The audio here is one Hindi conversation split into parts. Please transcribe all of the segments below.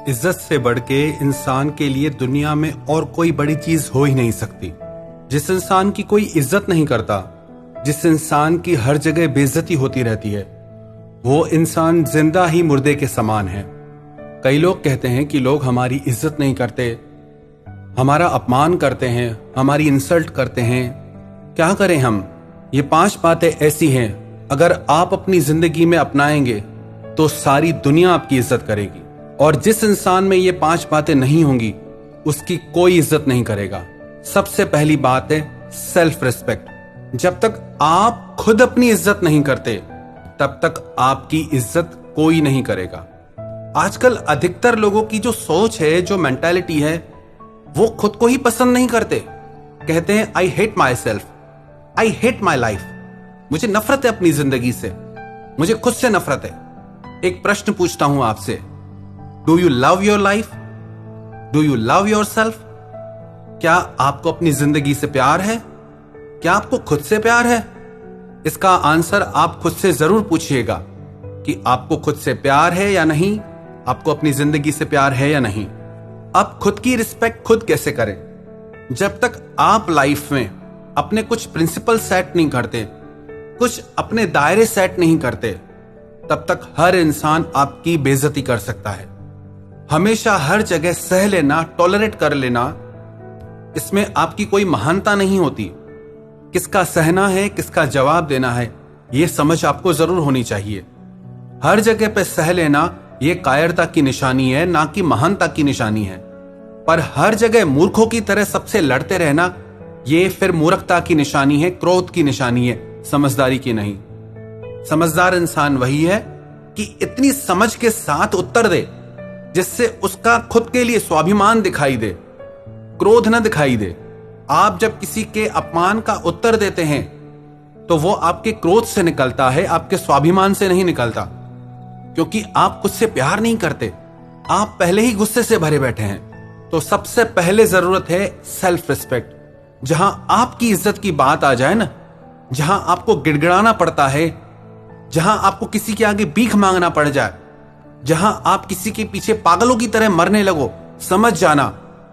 इज्जत से बढ़ के इंसान के लिए दुनिया में और कोई बड़ी चीज हो ही नहीं सकती। जिस इंसान की कोई इज्जत नहीं करता, जिस इंसान की हर जगह बेइज्जती होती रहती है, वो इंसान जिंदा ही मुर्दे के समान है। कई लोग कहते हैं कि लोग हमारी इज्जत नहीं करते, हमारा अपमान करते हैं, हमारी इंसल्ट करते हैं। क्या करें हम? ये 5 बातें ऐसी हैं, अगर आप अपनी जिंदगी में अपनाएंगे तो सारी दुनिया आपकी इज्जत करेगी। और जिस इंसान में ये 5 बातें नहीं होंगी, उसकी कोई इज्जत नहीं करेगा। सबसे पहली बात है सेल्फ रिस्पेक्ट। जब तक आप खुद अपनी इज्जत नहीं करते, तब तक आपकी इज्जत कोई नहीं करेगा। आजकल अधिकतर लोगों की जो सोच है, जो मेंटालिटी है, वो खुद को ही पसंद नहीं करते। कहते हैं I hate my self, I hate my life. मुझे नफरत है अपनी जिंदगी से, मुझे खुद से नफरत है। एक प्रश्न पूछता हूं आपसे, do you love your life? Do you love your self? क्या आपको अपनी जिंदगी से प्यार है? क्या आपको खुद से प्यार है? इसका आंसर आप खुद से जरूर पूछिएगा कि आपको खुद से प्यार है या नहीं, आपको अपनी जिंदगी से प्यार है या नहीं। अब खुद की रिस्पेक्ट खुद कैसे करें? जब तक आप लाइफ में अपने कुछ प्रिंसिपल सेट नहीं करते, कुछ अपने दायरे सेट नहीं करते, तब तक हर इंसान आपकी बेइज्जती कर सकता है। हमेशा हर जगह सह लेना, टॉलरेट कर लेना, इसमें आपकी कोई महानता नहीं होती। किसका सहना है, किसका जवाब देना है, यह समझ आपको जरूर होनी चाहिए। हर जगह पे सह लेना यह कायरता की निशानी है, ना कि महानता की निशानी है। पर हर जगह मूर्खों की तरह सबसे लड़ते रहना, यह फिर मूर्खता की निशानी है, क्रोध की निशानी है, समझदारी की नहीं। समझदार इंसान वही है कि इतनी समझ के साथ उत्तर दे जिससे उसका खुद के लिए स्वाभिमान दिखाई दे, क्रोध न दिखाई दे। आप जब किसी के अपमान का उत्तर देते हैं तो वो आपके क्रोध से निकलता है, आपके स्वाभिमान से नहीं निकलता, क्योंकि आप खुद से प्यार नहीं करते, आप पहले ही गुस्से से भरे बैठे हैं। तो सबसे पहले जरूरत है सेल्फ रिस्पेक्ट। जहां आपकी इज्जत की बात आ जाए ना, जहां आपको गिड़गिड़ाना पड़ता है, जहां आपको किसी के आगे भीख मांगना पड़ जाए, जहां आप किसी के पीछे पागलों की तरह मरने लगो, समझ जाना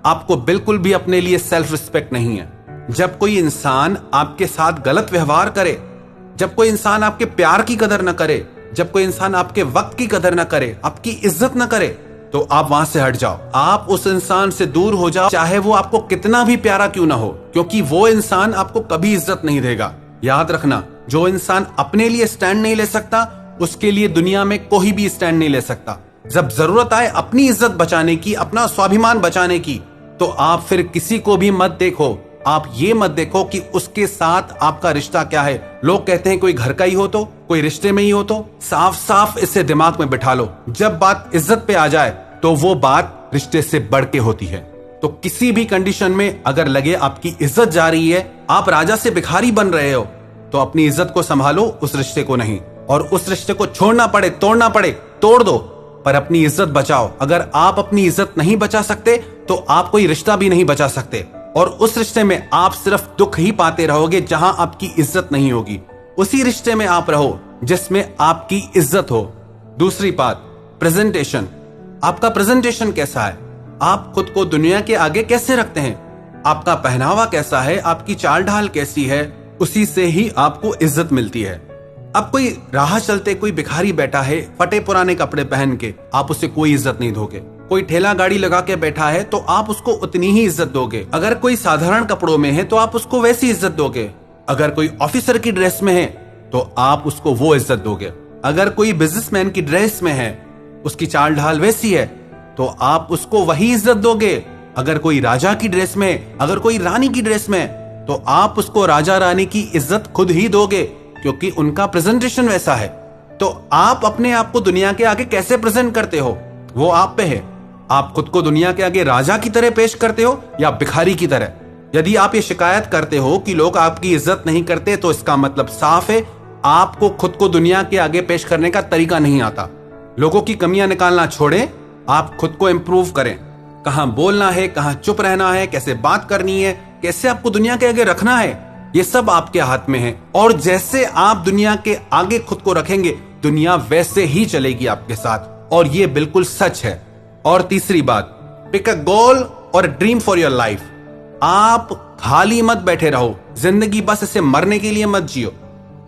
आपको बिल्कुल भी अपने लिए सेल्फ रिस्पेक्ट नहीं है। जब कोई इंसान आपके साथ गलत व्यवहार करे, जब कोई इंसान आपके प्यार की कदर न करे, जब कोई इंसान आपके वक्त की कदर न करे, आपकी इज्जत न करे, तो आप वहां से हट जाओ। आप उस इंसान से दूर हो जाओ, चाहे वो आपको कितना भी प्यारा क्यों ना हो, क्योंकि वो इंसान आपको कभी इज्जत नहीं देगा। याद रखना, जो इंसान अपने लिए स्टैंड नहीं ले सकता, उसके लिए दुनिया में कोई भी स्टैंड नहीं ले सकता। जब जरूरत आए अपनी इज्जत बचाने की, अपना स्वाभिमान बचाने की, तो आप फिर किसी को भी मत देखो। आप ये मत देखो कि उसके साथ आपका रिश्ता क्या है। लोग कहते हैं कोई घर का ही हो तो, कोई रिश्ते में ही हो तो। साफ साफ इसे दिमाग में बिठा लो, जब बात इज्जत पे आ जाए तो वो बात रिश्ते से बढ़ के होती है। तो किसी भी कंडीशन में अगर लगे आपकी इज्जत जा रही है, आप राजा से भिखारी बन रहे हो, तो अपनी इज्जत को संभालो, उस रिश्ते को नहीं। और उस रिश्ते को छोड़ना पड़े, तोड़ना पड़े, तोड़ दो, पर अपनी इज्जत बचाओ। अगर आप अपनी इज्जत नहीं बचा सकते तो आप कोई रिश्ता भी नहीं बचा सकते, और उस रिश्ते में आप सिर्फ दुख ही पाते रहोगे जहां आपकी इज्जत नहीं होगी। उसी रिश्ते में आप रहो जिसमें आपकी इज्जत हो। दूसरी बात, प्रेजेंटेशन। आपका प्रेजेंटेशन कैसा है? आप खुद को दुनिया के आगे कैसे रखते हैं? आपका पहनावा कैसा है? आपकी चाल ढाल कैसी है? उसी से ही आपको इज्जत मिलती है। अब कोई राह चलते कोई भिखारी बैठा है फटे पुराने कपड़े पहन के, आप उसे कोई इज्जत नहीं दोगे। कोई ठेला गाड़ी लगा के बैठा है तो आप उसको उतनी ही इज्जत दोगे। अगर कोई साधारण कपड़ों में है तो आप उसको वैसी इज्जत दोगे। अगर कोई ऑफिसर की ड्रेस में है तो आप उसको वो इज्जत दोगे। अगर कोई बिजनेसमैन की ड्रेस में है, उसकी चाल ढाल वैसी है, तो आप उसको वही इज्जत दोगे। अगर कोई राजा की ड्रेस में, अगर कोई रानी की ड्रेस में, तो आप उसको राजा रानी की इज्जत खुद ही दोगे, क्योंकि उनका प्रेजेंटेशन वैसा है। तो आप अपने आप को दुनिया के आगे कैसे प्रेजेंट करते हो, वो आप पे है। आप खुद को दुनिया के आगे राजा की तरह पेश करते हो या भिखारी की तरह? यदि आप ये शिकायत करते हो कि लोग आपकी इज्जत नहीं करते, तो इसका मतलब साफ है, आपको खुद को दुनिया के आगे पेश करने का तरीका नहीं आता। लोगों की कमियां निकालना छोड़ें, आप खुद को इंप्रूव करें। कहां बोलना है, कहां चुप रहना है, कैसे बात करनी है, कैसे आपको दुनिया के आगे रखना है, ये सब आपके हाथ में है। और जैसे आप दुनिया के आगे खुद को रखेंगे, दुनिया वैसे ही चलेगी आपके साथ। और ये बिल्कुल सच है। और तीसरी बात, पिक अ गोल और ड्रीम फॉर योर लाइफ। आप खाली मत बैठे रहो, जिंदगी बस इसे मरने के लिए मत जियो।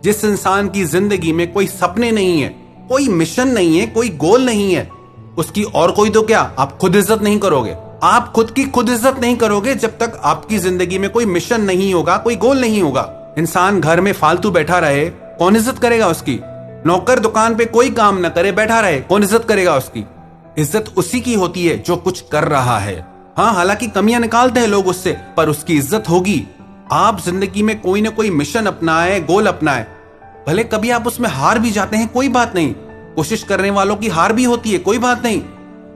जिस इंसान की जिंदगी में कोई सपने नहीं है, कोई मिशन नहीं है, कोई गोल नहीं है, उसकी और कोई तो क्या, आप खुद इज्जत नहीं करोगे। आप खुद की खुद इज्जत नहीं करोगे जब तक आपकी जिंदगी में कोई मिशन नहीं होगा, कोई गोल नहीं होगा। इंसान घर में फालतू बैठा रहे, कौन इज्जत करेगा उसकी? नौकर दुकान पे कोई काम ना करे, बैठा रहे, कौन इज्जत करेगा उसकी? इज्जत उसी की होती है जो कुछ कर रहा है। हाँ, हालांकि कमियां निकालते हैं लोग उससे, पर उसकी इज्जत होगी। आप जिंदगी में कोई ना कोई मिशन अपनाए, गोल अपनाए, भले कभी आप उसमें हार भी जाते हैं, कोई बात नहीं। कोशिश करने वालों की हार भी होती है, कोई बात नहीं।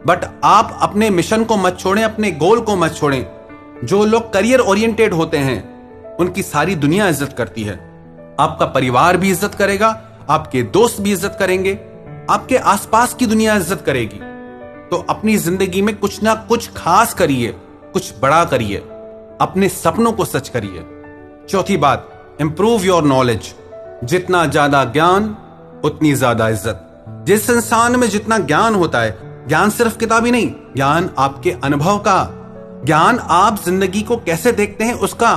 बट आप अपने मिशन को मत छोड़ें, अपने गोल को मत छोड़ें। जो लोग करियर ओरिएंटेड होते हैं उनकी सारी दुनिया इज्जत करती है। आपका परिवार भी इज्जत करेगा, आपके दोस्त भी इज्जत करेंगे, आपके आसपास की दुनिया इज्जत करेगी। तो अपनी जिंदगी में कुछ ना कुछ खास करिए, कुछ बड़ा करिए, अपने सपनों को सच करिए। चौथी बात, इंप्रूव योर नॉलेज। जितना ज्यादा ज्ञान उतनी ज्यादा इज्जत। जिस इंसान में जितना ज्ञान होता है, ज्ञान सिर्फ किताबी नहीं, ज्ञान आपके अनुभव का, ज्ञान आप जिंदगी को कैसे देखते हैं उसका,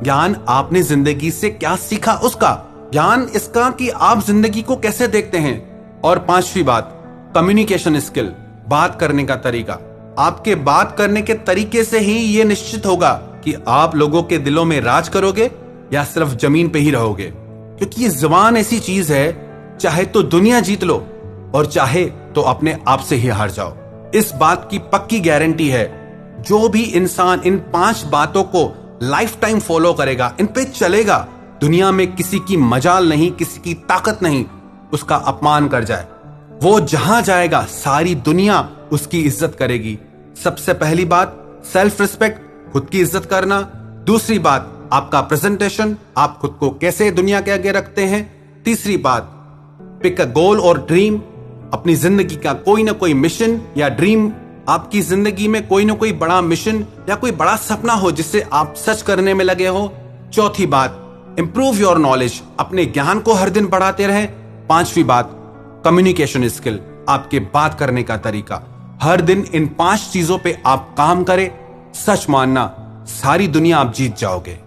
ज्ञान आपने जिंदगी से क्या सीखा उसका, ज्ञान इसका कि आप जिंदगी को कैसे देखते हैं। और पांचवी बात, कम्युनिकेशन स्किल, बात करने का तरीका। आपके बात करने के तरीके से ही यह निश्चित होगा कि आप लोगों के दिलों में राज करोगे या सिर्फ जमीन पे ही रहोगे। क्योंकि ये जुबान ऐसी चीज है, चाहे तो दुनिया जीत लो और चाहे तो अपने आप से ही हार जाओ। इस बात की पक्की गारंटी है, जो भी इंसान इन 5 बातों को लाइफ टाइम फॉलो करेगा, इन पे चलेगा, दुनिया में किसी की मजाल नहीं, किसी की ताकत नहीं उसका अपमान कर जाए। वो जहां जाएगा सारी दुनिया उसकी इज्जत करेगी। सबसे पहली बात, सेल्फ रिस्पेक्ट, खुद की इज्जत करना। दूसरी बात, आपका प्रेजेंटेशन, आप खुद को कैसे दुनिया के आगे रखते हैं। तीसरी बात, पिक अ गोल और ड्रीम, अपनी जिंदगी का कोई ना कोई मिशन या ड्रीम, आपकी जिंदगी में कोई ना कोई बड़ा मिशन या कोई बड़ा सपना हो जिससे आप सच करने में लगे हो। चौथी बात, इंप्रूव योर नॉलेज, अपने ज्ञान को हर दिन बढ़ाते रहें। पांचवी बात, कम्युनिकेशन स्किल, आपके बात करने का तरीका। हर दिन इन 5 चीजों पे आप काम करें, सच मानना सारी दुनिया आप जीत जाओगे।